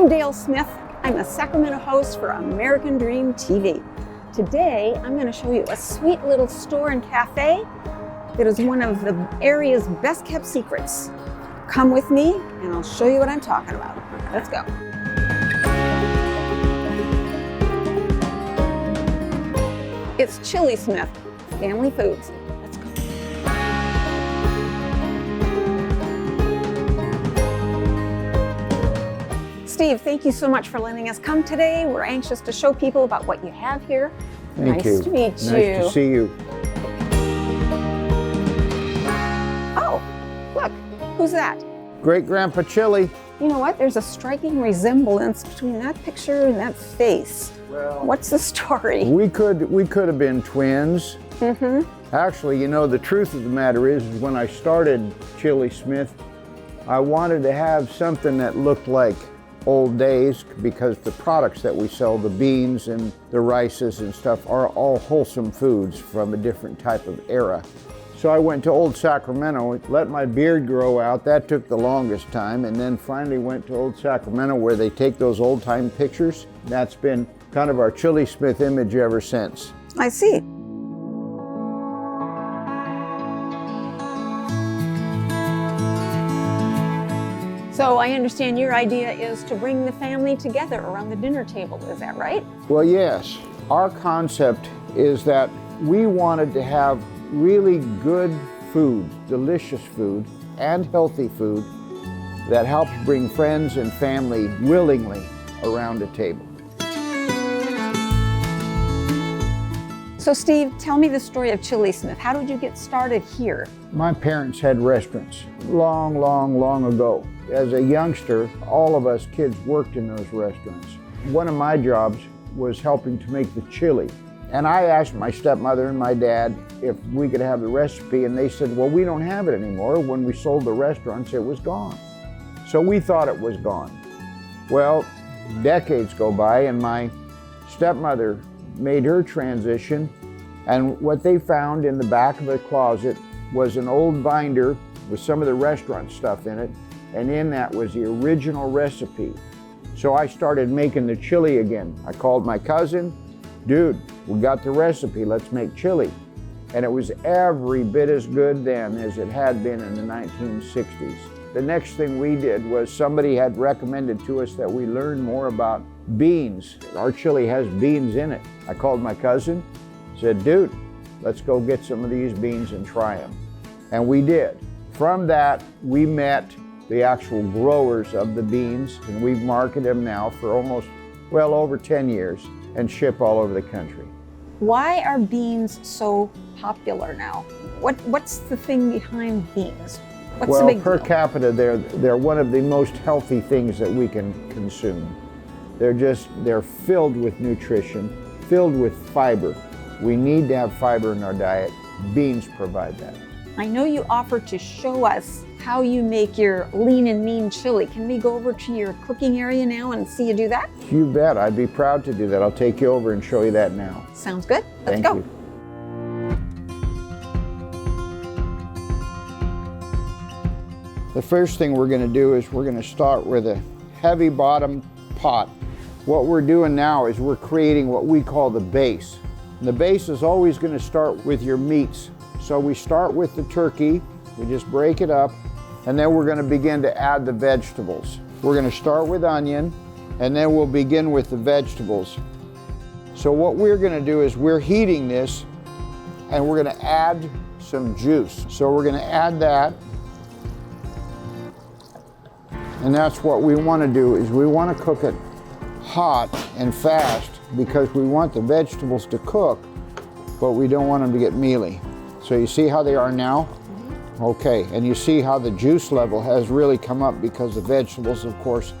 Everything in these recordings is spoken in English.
I'm Dale Smith. I'm a Sacramento host for American Dream TV. Today, I'm going to show you a sweet little store and cafe that is one of the area's best kept secrets. Come with me and I'll show you what I'm talking about. Let's go. It's Chili Smith Family Foods. Let's go. Steve, thank you so much for letting us come today. We're anxious to show people about what you have here. Thank you. Nice to meet you. Nice to see you. Oh, look, who's that? Great-Grandpa Chili. You know what? There's a striking resemblance between that picture and that face. Well, what's the story? We could have been twins. Mm-hmm. Actually, you know, the truth of the matter is when I started Chili Smith, I wanted to have something that looked like old days because the products that we sell, the beans and the rices and stuff, are all wholesome foods from a different type of era. So I went to old Sacramento, let my beard grow out. That took the longest time, and then finally went to old Sacramento where they take those old-time pictures. That's been kind of our Chili Smith image ever since. I see. So I understand your idea is to bring the family together around the dinner table, is that right? Well, yes. Our concept is that we wanted to have really good food, delicious food, and healthy food that helps bring friends and family willingly around a table. So Steve, tell me the story of Chili Smith. How did you get started here? My parents had restaurants long ago. As a youngster, all of us kids worked in those restaurants. One of my jobs was helping to make the chili. And I asked my stepmother and my dad if we could have the recipe, and they said, well, we don't have it anymore. When we sold the restaurants, it was gone. So we thought it was gone. Well, decades go by, and my stepmother made her transition, and what they found in the back of the closet was an old binder with some of the restaurant stuff in it, and in that was the original recipe. So I started making the chili again. I called my cousin, dude, we got the recipe, let's make chili. And it was every bit as good then as it had been in the 1960s. The next thing we did was somebody had recommended to us that we learn more about beans. Our chili has beans in it. I called my cousin, said, dude, let's go get some of these beans and try them. And we did. From that, we met the actual growers of the beans, and we've marketed them now for almost, well, over 10 years and ship all over the country. Why are beans so popular now? What's the thing behind beans? What's the big per deal? capita, they're one of the most healthy things that we can consume. They're filled with nutrition, filled with fiber. We need to have fiber in our diet. Beans provide that. I know you offered to show us how you make your lean and mean chili. Can we go over to your cooking area now and see you do that? You bet, I'd be proud to do that. I'll take you over and show you that now. Sounds good. Let's Thank go. you. The first thing we're going to do is we're going to start with a heavy bottom pot. What we're doing now is we're creating what we call the base. And the base is always going to start with your meats. So we start with the turkey, we just break it up, and then we're going to begin to add the vegetables. We're going to start with onion, and then we'll begin with the vegetables. So what we're going to do is we're heating this, and we're going to add some juice. So we're going to add that. And that's what we want to do, is we want to cook it hot and fast because we want the vegetables to cook, but we don't want them to get mealy. So you see how they are now? Mm-hmm. Okay, and you see how the juice level has really come up because the vegetables, of course,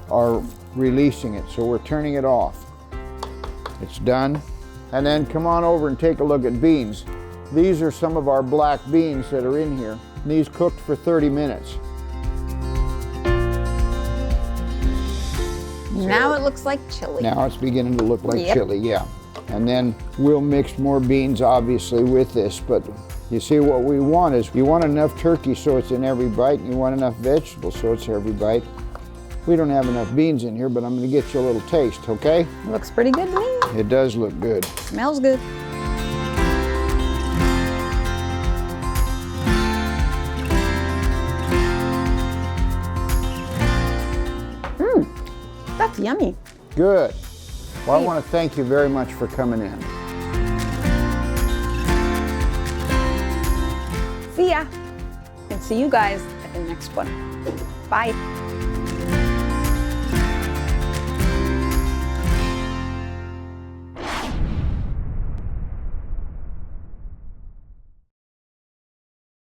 are releasing it. So we're turning it off. It's done. And then come on over and take a look at beans. These are some of our black beans that are in here. These cooked for 30 minutes. Now it looks like chili. Now it's beginning to look like chili, yeah. And then we'll mix more beans, obviously, with this. But you see, what we want is, you want enough turkey so it's in every bite, and you want enough vegetables so it's every bite. We don't have enough beans in here, but I'm gonna get you a little taste, okay? Looks pretty good to me. It does look good. Smells good. That's yummy. Good. Well, I want to thank you very much for coming in. See ya. And see you guys at the next one. Bye.